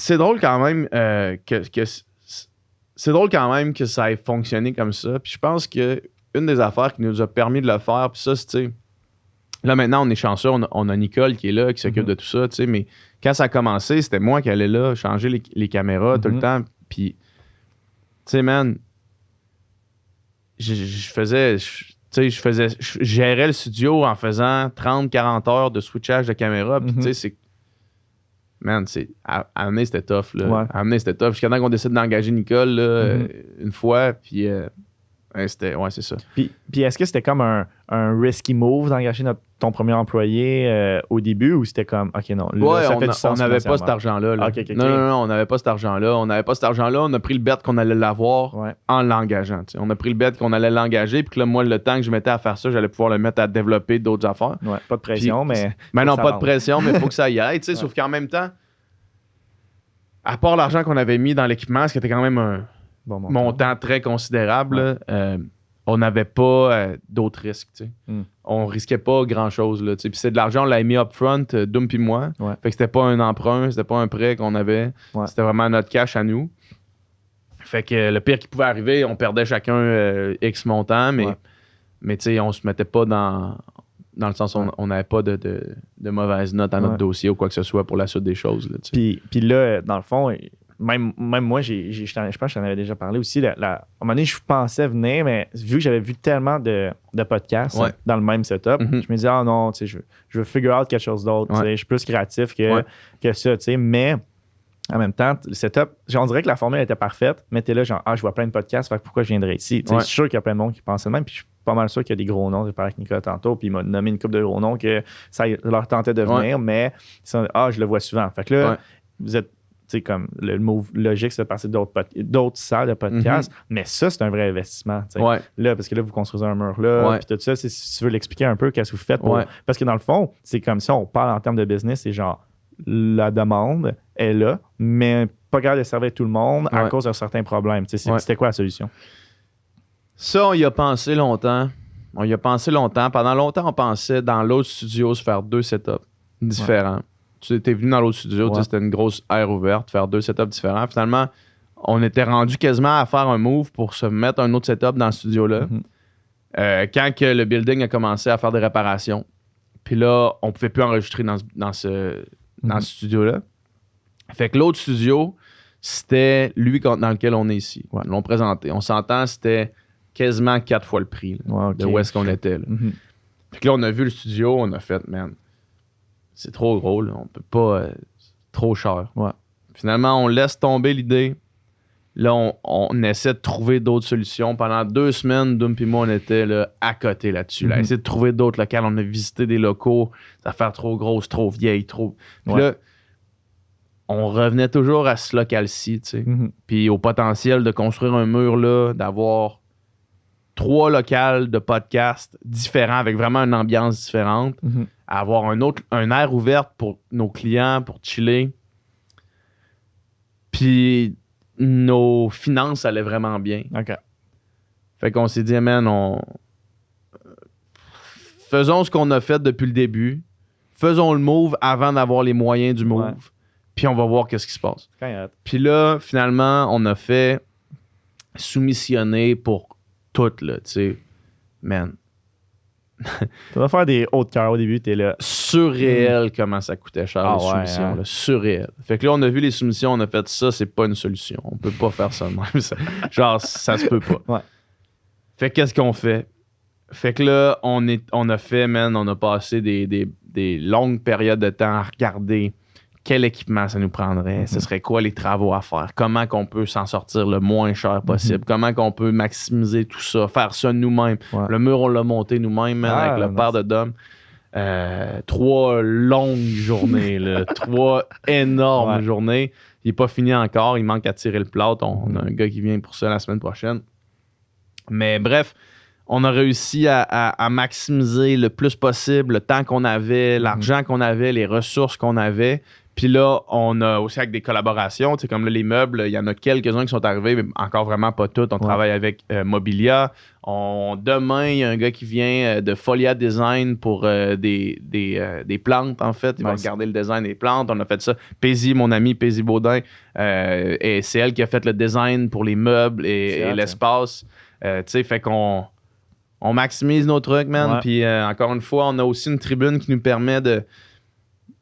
c'est drôle quand même c'est drôle quand même que ça ait fonctionné comme ça. Puis je pense que une des affaires qui nous a permis de le faire, puis ça, c'est, là maintenant, on est chanceux, on a Nicole qui est là, qui s'occupe de tout ça, tu sais, mais quand ça a commencé, c'était moi qui allais là, changer les caméras tout le temps. Puis, tu sais, man, je gérais le studio en faisant 30-40 heures de switchage de caméra. Puis, tu sais, c'est. Man, à amener, c'était tough. Là. Ouais. À amener, c'était tough. Jusqu'à temps qu'on décide d'engager Nicole là, une fois. Puis, c'est ça. Puis est-ce que c'était comme un risky move d'engager ton premier employé au début ou c'était comme, OK, non, là, ça fait du sens. On n'avait pas cet argent-là. Là. Okay. Non, on n'avait pas cet argent-là. On a pris le bet qu'on allait l'avoir en l'engageant. T'sais. On a pris le bet qu'on allait l'engager. Puis que là, moi, le temps que je mettais à faire ça, j'allais pouvoir le mettre à développer d'autres affaires. Ouais, pas de pression, puis, mais. Mais non, pas de pression, mais il faut que ça y aille. Sauf qu'en même temps, à part l'argent qu'on avait mis dans l'équipement, ce qui était quand même un montant très considérable, on n'avait pas d'autres risques. On risquait pas grand-chose. Puis c'est de l'argent, on l'avait mis upfront, Doom puis moi. Fait que c'était pas un emprunt, c'était pas un prêt qu'on avait. C'était vraiment notre cash à nous. Fait que le pire qui pouvait arriver, on perdait chacun X montant, mais on se mettait pas dans le sens où on n'avait pas de mauvaises notes à notre dossier ou quoi que ce soit pour la suite des choses. Là, puis là, dans le fond, même moi, je pense que je t'en avais déjà parlé aussi. À un moment donné, je pensais venir, mais vu que j'avais vu tellement de podcasts dans le même setup, je me disais, non, je veux figure out quelque chose d'autre. Je suis plus créatif que ça. Mais en même temps, le setup, on dirait que la formule était parfaite, mais t'es là, genre, je vois plein de podcasts, fait que pourquoi je viendrais ici? Je suis sûr qu'il y a plein de monde qui pensait de même, puis je suis pas mal sûr qu'il y a des gros noms. J'ai parlé avec Nicolas tantôt, puis il m'a nommé une couple de gros noms que ça leur tentait de venir, mais je le vois souvent. Fait que là, vous êtes, comme le move logique, c'est de passer d'autres salles de podcast, mais ça, c'est un vrai investissement. Là, parce que là, vous construisez un mur là, puis tout ça, si tu veux l'expliquer un peu, qu'est-ce que vous faites parce que dans le fond, c'est comme si on parle en termes de business, c'est genre la demande est là, mais pas capable de servir tout le monde à cause d'un certain problème. C'était quoi la solution? Ça, on y a pensé longtemps. Pendant longtemps, on pensait dans l'autre studio se faire 2 setups différents. Tu étais venu dans l'autre studio, c'était une grosse aire ouverte, faire 2 setups différents. Finalement, on était rendu quasiment à faire un move pour se mettre un autre setup dans ce studio-là. Quand que le building a commencé à faire des réparations. Puis là, on pouvait plus enregistrer dans ce studio-là. Fait que l'autre studio, c'était lui dans lequel on est ici. Ils l'ont présenté. On s'entend, c'était quasiment 4 fois le prix de où est-ce qu'on était. Là. Fait que là, on a vu le studio, on a fait, man, c'est trop gros, là. On peut pas... trop cher. Finalement, on laisse tomber l'idée. Là, on essaie de trouver d'autres solutions. Pendant 2 semaines, Doom et moi, on était là, à côté là-dessus. Là. Essayer de trouver d'autres locales. On a visité des locaux. Ça fait trop grosse, trop vieille, trop... Puis là, on revenait toujours à ce local-ci, tu sais. Puis au potentiel de construire un mur là, d'avoir 3 locales de podcasts différents avec vraiment une ambiance différente, avoir un air ouvert pour nos clients, pour chiller. Puis nos finances allaient vraiment bien. Fait qu'on s'est dit, man, faisons ce qu'on a fait depuis le début. Faisons le move avant d'avoir les moyens du move. Puis on va voir qu'est-ce qui se passe. Puis là, finalement, on a fait soumissionner pour tout, là, tu sais. Man. Tu vas faire des hauts de cœur au début, t'es là. Surréel comment ça coûtait cher, les soumissions. Là, surréel. Fait que là, on a vu les soumissions, on a fait ça, c'est pas une solution. On peut pas faire ça de même. Genre, ça se peut pas. Fait que qu'est-ce qu'on fait? Fait que là, on a fait, man, on a passé des longues périodes de temps à regarder quel équipement ça nous prendrait, ce serait quoi les travaux à faire, comment qu'on peut s'en sortir le moins cher possible, comment qu'on peut maximiser tout ça, faire ça nous-mêmes. Le mur, on l'a monté nous-mêmes, man, avec le père de Dom. 3 longues journées, là, 3 énormes journées. Il n'est pas fini encore, il manque à tirer le plâtre. On a un gars qui vient pour ça la semaine prochaine. Mais bref, on a réussi à maximiser le plus possible le temps qu'on avait, l'argent qu'on avait, les ressources qu'on avait. Puis là, on a aussi avec des collaborations, tu sais, comme là, les meubles, il y en a quelques-uns qui sont arrivés, mais encore vraiment pas tous. On travaille avec Mobilia. Demain, il y a un gars qui vient de Folia Design pour des plantes, en fait. Il va regarder le design des plantes. On a fait ça. Paisy, mon ami, Paisy Baudin, et c'est elle qui a fait le design pour les meubles et l'espace. Tu sais, fait qu'on maximise nos trucs, man. Puis encore une fois, on a aussi une tribune qui nous permet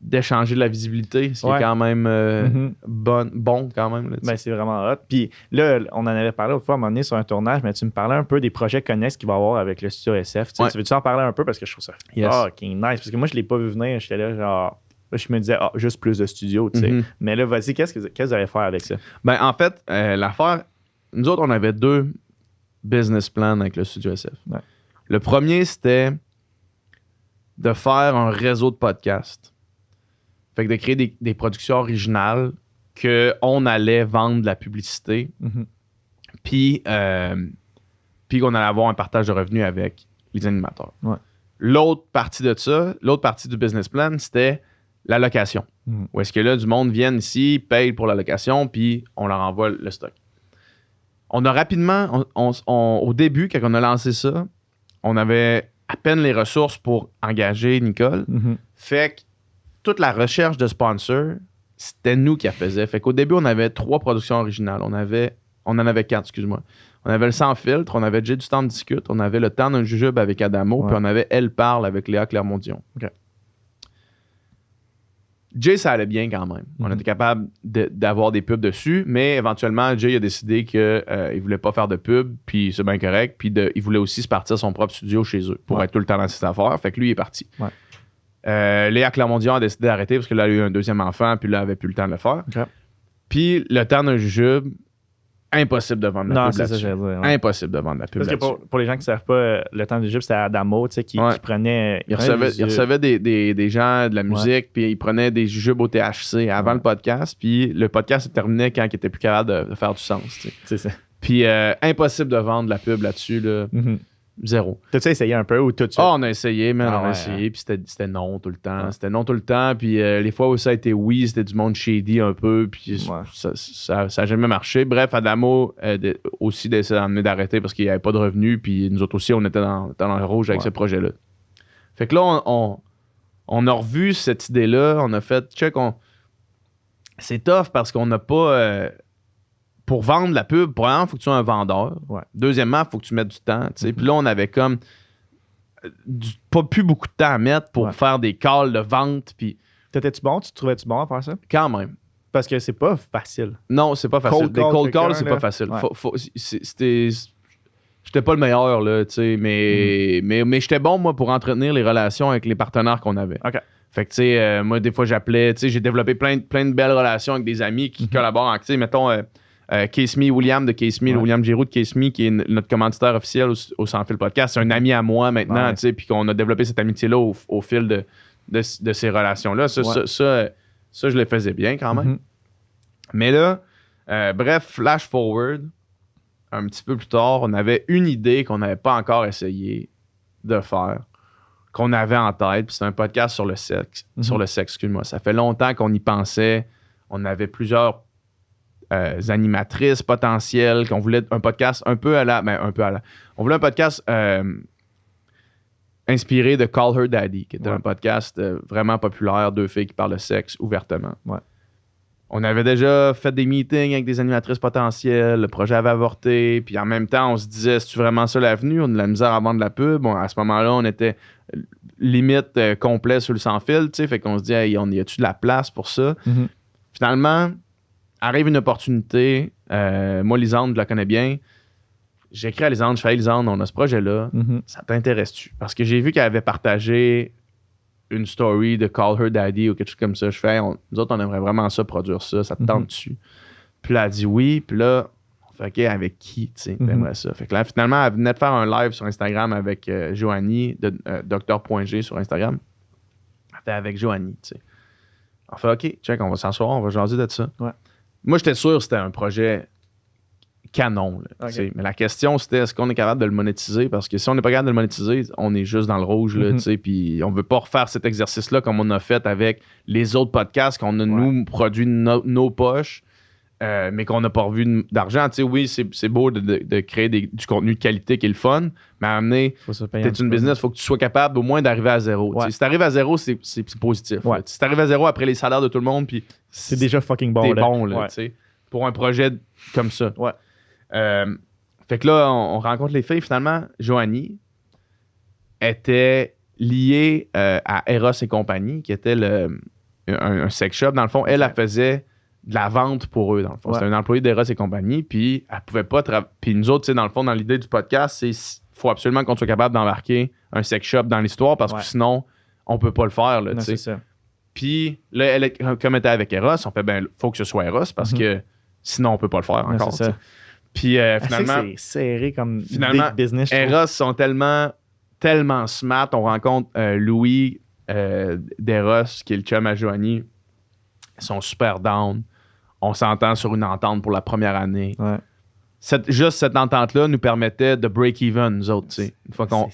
d'échanger de la visibilité, ce qui est quand même bon quand même. Là, ben, c'est vraiment hot. Puis là, on en avait parlé autrefois à un moment donné sur un tournage, mais tu me parlais un peu des projets connexes qu'il va y avoir avec le studio SF. Tu veux-tu en parler un peu parce que je trouve ça fucking nice. Parce que moi, je ne l'ai pas vu venir. J'étais là, genre, je me disais, juste plus de studio, tu sais. Mais là, vas-y, qu'est-ce que vous allez faire avec ça? Ben, en fait, l'affaire, nous autres, on avait 2 business plans avec le studio SF. Ouais. Le premier, c'était de faire un réseau de podcasts. Fait que de créer des productions originales qu'on allait vendre de la publicité. Puis qu'on allait avoir un partage de revenus avec les animateurs. Ouais. L'autre partie de ça, l'autre partie du business plan, c'était la location. Où est-ce que là, du monde vient ici, paye pour la location, puis on leur envoie le stock. On a rapidement, au début, quand on a lancé ça, on avait à peine les ressources pour engager Nicole. Fait que toute la recherche de sponsors, c'était nous qui la faisions. Fait qu'au début, on avait 3 productions originales. On en avait 4, excuse-moi. On avait le Sans Filtre, on avait Jay du Temps de Discute, on avait le Temps d'un Jujube avec Adamo, puis on avait Elle Parle avec Léa Clermont-Dion. Okay. Jay, ça allait bien quand même. On était capable d'avoir des pubs dessus, mais éventuellement, Jay a décidé qu'il ne voulait pas faire de pub, puis c'est bien correct, puis il voulait aussi se partir son propre studio chez eux pour être tout le temps dans ses affaires. Fait que lui, il est parti. Léa Clermont-Dion a décidé d'arrêter parce que là, elle a eu un 2e enfant, puis là, elle n'avait plus le temps de le faire. Okay. Puis le Temps d'un Jujube, impossible de vendre la pub là-dessus. Ça, je veux dire, impossible de vendre la pub là-dessus. Parce que pour les gens qui ne savent pas, le Temps du Jujube, c'était Adamo, tu sais, qui prenait... Il recevait des gens de la musique, puis il prenait des jujubes au THC avant le podcast, puis le podcast se terminait quand il était plus capable de faire du sens. Tu sais. C'est ça. Puis impossible de vendre la pub là-dessus, là. Zéro. T'as-tu essayé un peu ou tout de suite? On a essayé, mais on a essayé, puis c'était non tout le temps. C'était non tout le temps, puis les fois où ça a été oui, c'était du monde shady un peu, puis ça a jamais marché. Bref, Adamo aussi décidé d'arrêter parce qu'il n'y avait pas de revenus, puis nous autres aussi, on était dans le rouge avec ce projet-là. Fait que là, on a revu cette idée-là, on a fait, c'est tough parce qu'on n'a pas... pour vendre la pub, premièrement, il faut que tu sois un vendeur. Deuxièmement, il faut que tu mettes du temps. Puis là, on avait comme pas plus beaucoup de temps à mettre pour faire des calls de vente. Puis t'étais-tu bon? Tu te trouvais-tu bon à faire ça? Quand même. Parce que c'est pas facile. Non, c'est pas facile. Des cold calls, c'est pas facile. J'étais pas le meilleur, là, mais j'étais bon, moi, pour entretenir les relations avec les partenaires qu'on avait. OK. Fait que, tu sais, moi, des fois, j'appelais, j'ai développé plein de belles relations avec des amis qui collaborent en, mettons... Case Me William de Case Me, William Giroux de Case Me, qui est notre commanditaire officiel au Sans Fil Podcast. C'est un ami à moi maintenant, puis qu'on a développé cette amitié-là au fil de ces relations-là. Ça, je le faisais bien quand même. Mais là, bref, flash forward, un petit peu plus tard, on avait une idée qu'on n'avait pas encore essayé de faire, qu'on avait en tête, puis c'est un podcast sur le sexe. Sur le sexe, excuse-moi. Ça fait longtemps qu'on y pensait. On avait plusieurs animatrices potentielles, qu'on voulait un podcast on voulait un podcast inspiré de Call Her Daddy, qui était un podcast vraiment populaire, 2 filles qui parlent de sexe ouvertement. On avait déjà fait des meetings avec des animatrices potentielles, le projet avait avorté, puis en même temps, on se disait, c'est-tu vraiment ça l'avenue? On a de la misère à vendre de la pub. À ce moment-là, on était limite complet sur le sans fil, tu sais, fait qu'on se dit, hey, y a-tu de la place pour ça? Finalement, arrive une opportunité. Moi, Lisande, je la connais bien. J'écris à Lisande, je fais « Hey, Lisande, on a ce projet-là. Ça t'intéresse-tu? » Parce que j'ai vu qu'elle avait partagé une story de Call Her Daddy ou quelque chose comme ça. Je fais « Nous autres, on aimerait vraiment ça, produire ça. Ça te tente dessus? » Puis là, elle a dit oui. Puis là, on fait « OK, avec qui? » Tu sais, t'aimerais ça. Fait que là, finalement, elle venait de faire un live sur Instagram avec Joanie, de Dr.G sur Instagram. Elle fait avec Joanie, tu sais. On fait « OK, check, on va s'asseoir, on va jaser de ça. » Moi, j'étais sûr que c'était un projet canon. Là, mais la question, c'était est-ce qu'on est capable de le monétiser? Parce que si on n'est pas capable de le monétiser, on est juste dans le rouge. Puis on ne veut pas refaire cet exercice-là comme on a fait avec les autres podcasts qu'on a, nous, produit nos poches, mais qu'on n'a pas revu d'argent. Oui, c'est beau de créer du contenu de qualité qui est le fun, mais à amener, t'es une business, il faut que tu sois capable au moins d'arriver à zéro. Si tu arrives à zéro, c'est positif. Si tu arrives à zéro après les salaires de tout le monde, puis c'est déjà fucking bon. T'es bon, là, pour un projet comme ça. Fait que là, on rencontre les filles. Finalement, Joanie était liée à Eros et compagnie, qui était un sex shop. Dans le fond, elle faisait de la vente pour eux, dans le fond. C'était un employé d'Eros et compagnie, puis elle pouvait pas... Puis nous autres, dans le fond, dans l'idée du podcast, c'est faut absolument qu'on soit capable d'embarquer un sex shop dans l'histoire, parce que sinon, on peut pas le faire, là, c'est ça. Puis là, comme elle était avec Eros, on fait, faut que ce soit Eros, parce que sinon, on peut pas le faire encore. C'est ça. Puis finalement... C'est serré comme finalement, big business. Eros sont tellement smart. On rencontre Louis d'Eros, qui est le chum à Joanie. Ils sont super down. On s'entend sur une entente pour la première année. Juste cette entente-là nous permettait de break-even, nous autres. Une fois qu'on...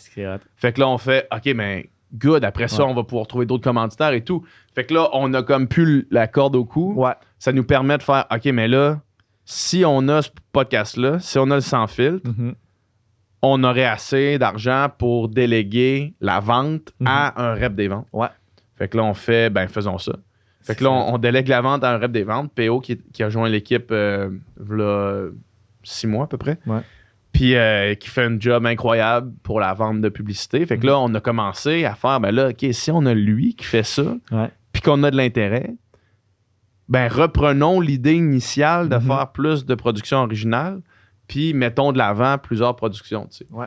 Fait que là, on fait, OK, mais good. Après ça, on va pouvoir trouver d'autres commanditaires et tout. Fait que là, on a comme plus la corde au cou. Ça nous permet de faire, OK, mais là, si on a ce podcast-là, si on a le sans filtre, on aurait assez d'argent pour déléguer la vente à un rep des ventes. Fait que là, on fait, faisons ça. Fait que là, on délègue la vente à un rep des ventes. PO qui a joint l'équipe là 6 mois à peu près. Puis qui fait un job incroyable pour la vente de publicité. Fait que là, on a commencé à faire, OK, si on a lui qui fait ça, puis qu'on a de l'intérêt, reprenons l'idée initiale de faire plus de production originale, puis mettons de l'avant plusieurs productions.